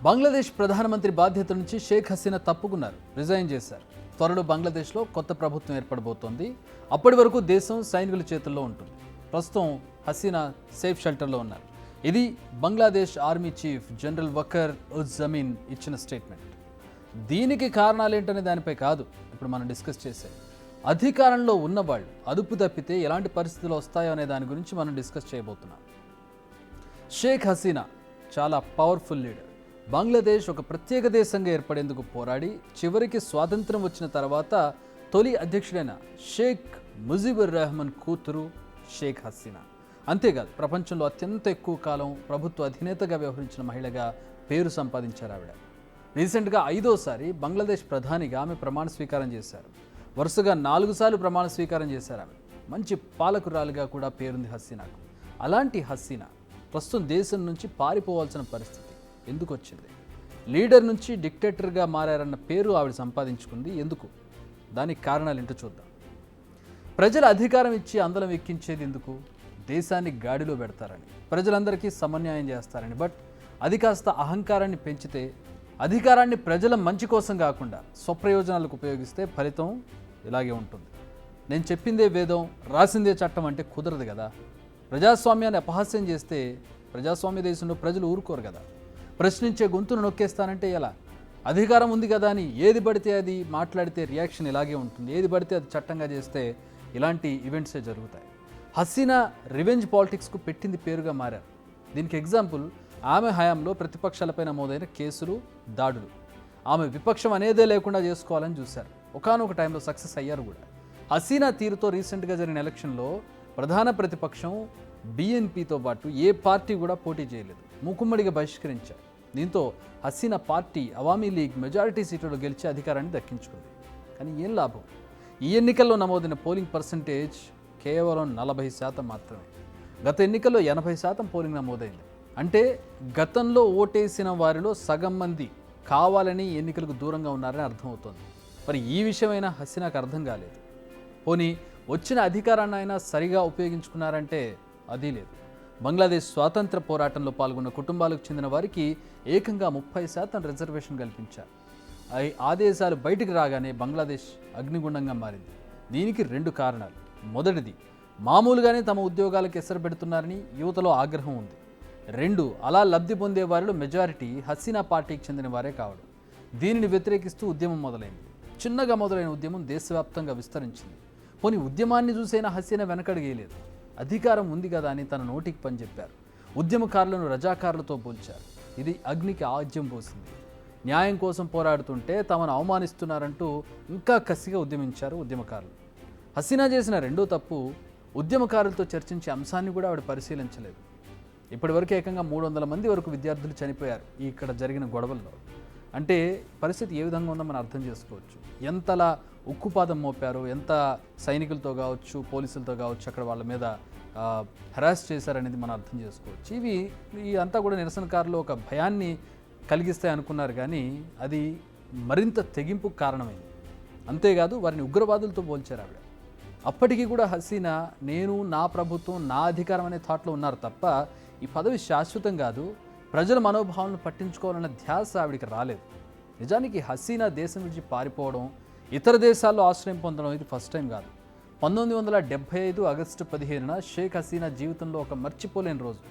బంగ్లాదేశ్ ప్రధానమంత్రి బాధ్యత నుంచి షేక్ హసీనా తప్పుకున్నారు, రిజైన్ చేశారు. త్వరలో బంగ్లాదేశ్లో కొత్త ప్రభుత్వం ఏర్పడబోతోంది. అప్పటి వరకు దేశం సైనికుల చేతుల్లో ఉంటుంది. ప్రస్తుతం హసీనా సేఫ్ షెల్టర్లో ఉన్నారు. ఇది బంగ్లాదేశ్ ఆర్మీ చీఫ్ జనరల్ వకర్ ఉజ్-జమీన్ ఇచ్చిన స్టేట్మెంట్. దీనికి కారణాలేంటనే దానిపై కాదు ఇప్పుడు మనం డిస్కస్ చేసేది. అధికారంలో ఉన్నవాళ్ళు అదుపు తప్పితే ఎలాంటి పరిస్థితులు వస్తాయో అనే దాని గురించి మనం డిస్కస్ చేయబోతున్నాం. షేక్ హసీనా చాలా పవర్ఫుల్ లీడర్. బంగ్లాదేశ్ ఒక ప్రత్యేక దేశంగా ఏర్పడేందుకు పోరాడి చివరికి స్వాతంత్రం వచ్చిన తర్వాత తొలి అధ్యక్షుడైన షేక్ ముజిబుర్ రెహమాన్ కూతురు షేక్ హసీనా. అంతేకాదు, ప్రపంచంలో అత్యంత ఎక్కువ కాలం ప్రభుత్వ అధినేతగా వ్యవహరించిన మహిళగా పేరు సంపాదించారు ఆవిడ. రీసెంట్గా 5వ బంగ్లాదేశ్ ప్రధానిగా ఆమె ప్రమాణ స్వీకారం చేశారు. వరుసగా 4 సార్లు ప్రమాణ స్వీకారం చేశారు ఆమె. మంచి పాలకురాలుగా కూడా పేరుంది హసీనాకు. అలాంటి హసీనా ప్రస్తుతం దేశం నుంచి పారిపోవాల్సిన పరిస్థితి ఎందుకు వచ్చింది? లీడర్ నుంచి డిక్టేటర్గా మారారన్న పేరు ఆవిడ సంపాదించుకుంది ఎందుకు? దానికి కారణాలు ఏంటో చూద్దాం. ప్రజల అధికారం ఇచ్చి అందలం ఎక్కించేది ఎందుకు? దేశాన్ని గాడిలో పెడతారని, ప్రజలందరికీ సమన్యాయం చేస్తారని. బట్ అది కాస్త అహంకారాన్ని పెంచితే, అధికారాన్ని ప్రజల మంచి కోసం కాకుండా స్వప్రయోజనాలకు ఉపయోగిస్తే ఫలితం ఇలాగే ఉంటుంది. నేను చెప్పిందే వేదం, రాసిందే చట్టం అంటే కుదరదు కదా. ప్రజాస్వామ్యాన్ని అపహాస్యం చేస్తే ప్రజాస్వామ్య దేశంలో ప్రజలు ఊరుకోరు కదా. ప్రశ్నించే గొంతును నొక్కేస్తానంటే ఎలా? అధికారం ఉంది కదా అని ఏది పడితే అది మాట్లాడితే రియాక్షన్ ఇలాగే ఉంటుంది. ఏది పడితే అది చట్టంగా చేస్తే ఇలాంటి ఈవెంట్సే జరుగుతాయి. హసీనా రివెంజ్ పాలిటిక్స్కు పెట్టింది పేరుగా మారారు. దీనికి ఎగ్జాంపుల్ ఆమె హయాంలో ప్రతిపక్షాలపై నమోదైన కేసులు, దాడులు. ఆమె విపక్షం అనేదే లేకుండా చేసుకోవాలని చూశారు. ఒకానొక టైంలో సక్సెస్ అయ్యారు కూడా. హసీనా తీరుతో రీసెంట్గా జరిగిన ఎలక్షన్లో ప్రధాన ప్రతిపక్షం BNPతో పాటు ఏ పార్టీ కూడా పోటీ చేయలేదు, మూకుమ్మడిగా బహిష్కరించారు. దీంతో హసీనా పార్టీ అవామీ లీగ్ మెజారిటీ సీట్లలో గెలిచి అధికారాన్ని దక్కించుకుంది. కానీ ఏం లాభం? ఈ ఎన్నికల్లో నమోదైన పోలింగ్ పర్సంటేజ్ కేవలం 40% మాత్రమే. గత ఎన్నికల్లో 80% పోలింగ్ నమోదైంది. అంటే గతంలో ఓటేసిన వారిలో సగం మంది కావాలని ఎన్నికలకు దూరంగా ఉన్నారని అర్థమవుతోంది. మరి ఈ విషయమైనా హసీనాకు అర్థం కాలేదు. పోనీ వచ్చిన అధికారాన్ని అయినా సరిగా ఉపయోగించుకున్నారంటే అది లేదు. బంగ్లాదేశ్ స్వాతంత్ర పోరాటంలో పాల్గొన్న కుటుంబాలకు చెందిన వారికి ఏకంగా 30% రిజర్వేషన్ కల్పించారు. ఆదేశాలు బయటికి రాగానే బంగ్లాదేశ్ అగ్నిగుండంగా మారింది. దీనికి 2 కారణాలు. మొదటిది, మామూలుగానే తమ ఉద్యోగాలకు ఎసరు పెడుతున్నారని యువతలో ఆగ్రహం ఉంది. 2, అలా లబ్ధి పొందే వారిలో మెజారిటీ హసీనా పార్టీకి చెందిన వారే కావడం. దీనిని వ్యతిరేకిస్తూ ఉద్యమం మొదలైంది. చిన్నగా మొదలైన ఉద్యమం దేశవ్యాప్తంగా విస్తరించింది. పోనీ ఉద్యమాన్ని చూసైనా హసీనా వెనకడిగేయలేదు. అధికారం ఉంది కదా అని తన నోటికి పని చెప్పారు. ఉద్యమకారులను రజాకారులతో పోల్చారు. ఇది అగ్నికి ఆజ్యం పోసింది. న్యాయం కోసం పోరాడుతుంటే తమను అవమానిస్తున్నారంటూ ఇంకా కసిగా ఉద్యమించారు ఉద్యమకారులు. హసీనా చేసిన 2వ తప్పు, ఉద్యమకారులతో చర్చించే అంశాన్ని కూడా ఆవిడ పరిశీలించలేదు. ఇప్పటివరకు ఏకంగా 300 మంది వరకు విద్యార్థులు చనిపోయారు ఇక్కడ జరిగిన గొడవల్లో. అంటే పరిస్థితి ఏ విధంగా ఉందో మనం అర్థం చేసుకోవచ్చు. ఎంతలా ఉక్కుపాదం మోపారు, ఎంత సైనికులతో కావచ్చు, పోలీసులతో కావచ్చు అక్కడ వాళ్ళ మీద హెరాస్ చేశారనేది మనం అర్థం చేసుకోవచ్చు. ఈ అంతా కూడా నిరసనకారులు ఒక భయాన్ని కలిగిస్తాయి అనుకున్నారు, కానీ అది మరింత తెగింపుకు కారణమైంది. అంతేకాదు, వారిని ఉగ్రవాదులతో పోల్చారు ఆవిడ. అప్పటికీ కూడా హసీనా నేను, నా ప్రభుత్వం, నా అధికారం అనే థాట్లో ఉన్నారు తప్ప ఈ పదవి శాశ్వతం కాదు, ప్రజల మనోభావాలను పట్టించుకోవాలన్న ధ్యాస ఆవిడికి రాలేదు. నిజానికి హసీనా దేశం నుంచి పారిపోవడం, ఇతర దేశాల్లో ఆశ్రయం పొందడం ఇది ఫస్ట్ టైం కాదు. 1975 ఆగస్టు 15న షేక్ హసీనా జీవితంలో ఒక మర్చిపోలేని రోజు.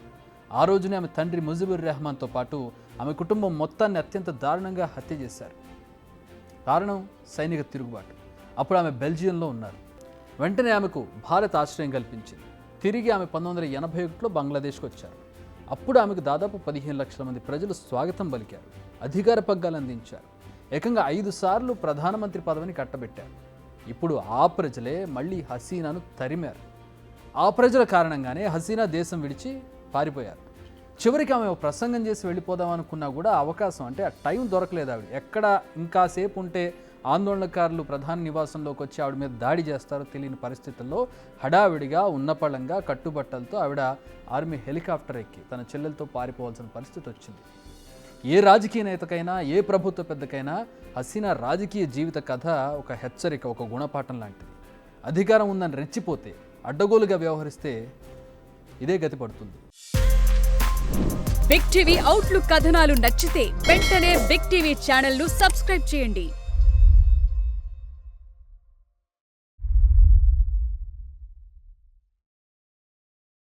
ఆ రోజునే ఆమె తండ్రి ముజిబుర్ రెహమాన్తో పాటు ఆమె కుటుంబం మొత్తాన్ని అత్యంత దారుణంగా హత్య చేశారు. కారణం సైనిక తిరుగుబాటు. అప్పుడు ఆమె బెల్జియంలో ఉన్నారు. వెంటనే ఆమెకు భారత్ ఆశ్రయం కల్పించింది. తిరిగి ఆమె 1981లో బంగ్లాదేశ్కి వచ్చారు. అప్పుడు ఆమెకు దాదాపు 15 లక్షల మంది ప్రజలు స్వాగతం పలికారు, అధికార పగ్గాలు అందించారు. ఏకంగా 5 సార్లు ప్రధానమంత్రి పదవిని కట్టబెట్టారు. ఇప్పుడు ఆ ప్రజలే మళ్ళీ హసీనాను తరిమారు. ఆ ప్రజల కారణంగానే హసీనా దేశం విడిచి పారిపోయారు. చివరికి ఆమె ప్రసంగం చేసి వెళ్ళిపోదామనుకున్నా కూడా అవకాశం, అంటే ఆ టైం దొరకలేదు ఆవిడ. ఎక్కడ ఇంకాసేపు ఉంటే ఆందోళనకారులు ప్రధాన నివాసంలోకి వచ్చి ఆవిడ మీద దాడి చేస్తారో తెలియని పరిస్థితుల్లో హడావిడిగా ఉన్నపళంగా కట్టుబట్టలతో ఆవిడ ఆర్మీ హెలికాప్టర్ ఎక్కి తన చెల్లెలతో పారిపోవాల్సిన పరిస్థితి వచ్చింది. ఏ రాజకీయ నేతకైనా, ఏ ప్రభుత్వ పెద్దకైనా హసీనా రాజకీయ జీవిత కథ ఒక హెచ్చరిక, ఒక గుణపాఠం లాంటిది. అధికారం ఉందని రెచ్చిపోతే, అడ్డగోలుగా వ్యవహరిస్తే ఇదే గతి పడుతుంది. బిగ్ టీవీ అవుట్లుక్ కథనాలు నచ్చితే వెంటనే బిగ్ టీవీ ఛానల్ ను సబ్స్క్రైబ్ చేయండి.